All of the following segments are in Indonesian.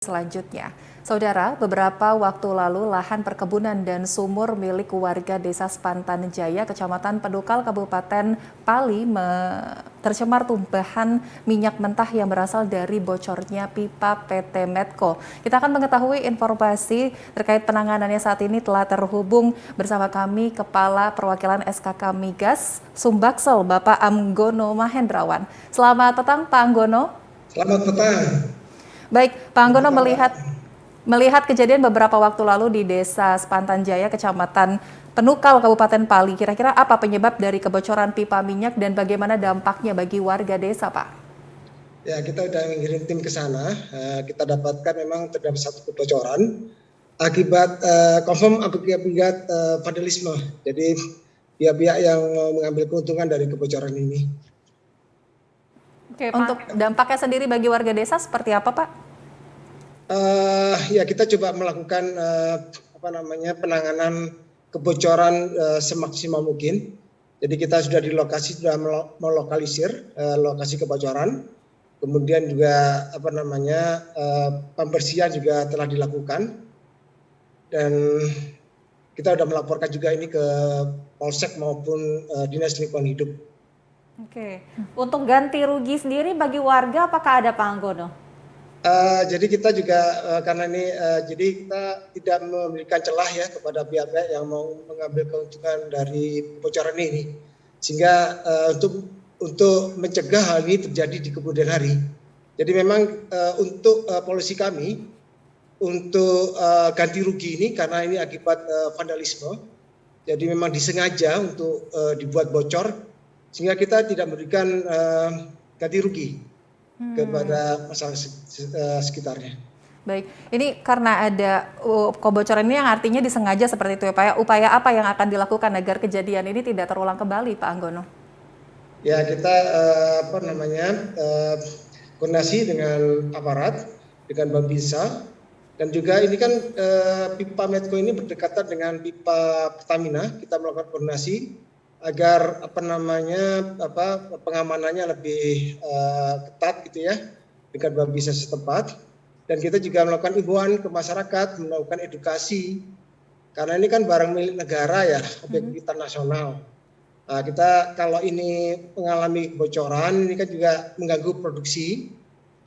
Selanjutnya, Saudara, beberapa waktu lalu lahan perkebunan dan sumur milik warga Desa Sepantan Jaya, Kecamatan Pedukal, Kabupaten Pali tercemar tumpahan minyak mentah yang berasal dari bocornya pipa PT Medco. Kita akan mengetahui informasi terkait penanganannya saat ini telah terhubung bersama kami Kepala Perwakilan SKK Migas Sumbaksel, Bapak Anggono Mahendrawan. Selamat petang, Pak Anggono. Selamat petang. Baik, Pak Anggono, melihat kejadian beberapa waktu lalu di Desa Sepantan Jaya, Kecamatan Pedukal, Kabupaten Pali, kira-kira apa penyebab dari kebocoran pipa minyak dan bagaimana dampaknya bagi warga desa, Pak? Ya, kita sudah mengirim tim ke sana. Kita dapatkan memang terdapat satu kebocoran akibat vandalisme. Jadi pihak-pihak yang mengambil keuntungan dari kebocoran ini. Oke, untuk dampaknya sendiri bagi warga desa seperti apa, Pak? Ya, kita coba melakukan penanganan kebocoran semaksimal mungkin. Jadi kita sudah di lokasi sudah melokalisir lokasi kebocoran. Kemudian juga pembersihan juga telah dilakukan. Dan kita sudah melaporkan juga ini ke Polsek maupun Dinas Lingkungan Hidup. Oke, untuk ganti rugi sendiri bagi warga apakah ada, Pak Anggono? Jadi kita juga karena ini jadi kita tidak memberikan celah ya kepada pihak-pihak yang mau mengambil keuntungan dari kebocoran ini, sehingga untuk mencegah hal ini terjadi di kemudian hari. Jadi memang untuk polisi kami untuk ganti rugi ini karena ini akibat vandalisme, jadi memang disengaja untuk dibuat bocor. Sehingga kita tidak memberikan ganti rugi kepada masyarakat sekitarnya. Baik, ini karena ada kebocoran ini yang artinya disengaja seperti itu ya Pak. Upaya apa yang akan dilakukan agar kejadian ini tidak terulang kembali, Pak Anggono? Ya, kita koordinasi dengan aparat, dengan Bambinsa, dan juga ini kan pipa Medco ini berdekatan dengan pipa Pertamina. Kita melakukan koordinasi agar pengamanannya lebih ketat gitu ya dengan Bambinsa setempat, dan kita juga melakukan himbauan ke masyarakat, melakukan edukasi karena ini kan barang milik negara ya, objek vital nasional. Nah, kita kalau ini mengalami kebocoran ini kan juga mengganggu produksi,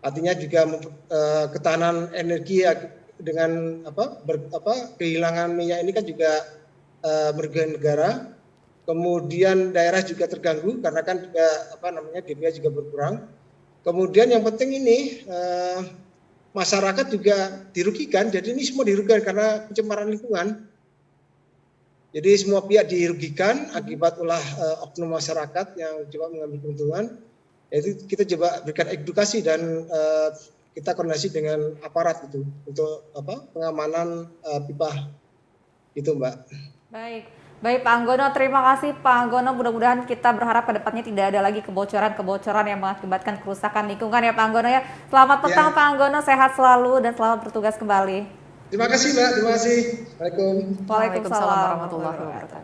artinya juga ketahanan energi ya, dengan kehilangan minyak ini kan juga merugikan negara. Kemudian daerah juga terganggu karena kan juga demand juga berkurang. Kemudian yang penting ini masyarakat juga dirugikan. Jadi ini semua dirugikan karena pencemaran lingkungan. Jadi semua pihak dirugikan akibat ulah oknum masyarakat yang coba mengambil keuntungan. Yaitu kita coba berikan edukasi dan kita koordinasi dengan aparat itu untuk pengamanan pipa itu, Mbak. Baik Pak Anggono, terima kasih Pak Anggono. Mudah-mudahan kita berharap ke depannya tidak ada lagi kebocoran-kebocoran yang mengakibatkan kerusakan lingkungan ya Pak Anggono ya. Selamat petang Pak Anggono, sehat selalu dan selamat bertugas kembali. Terima kasih Mbak, terima kasih. Waalaikumsalam warahmatullahi wabarakatuh.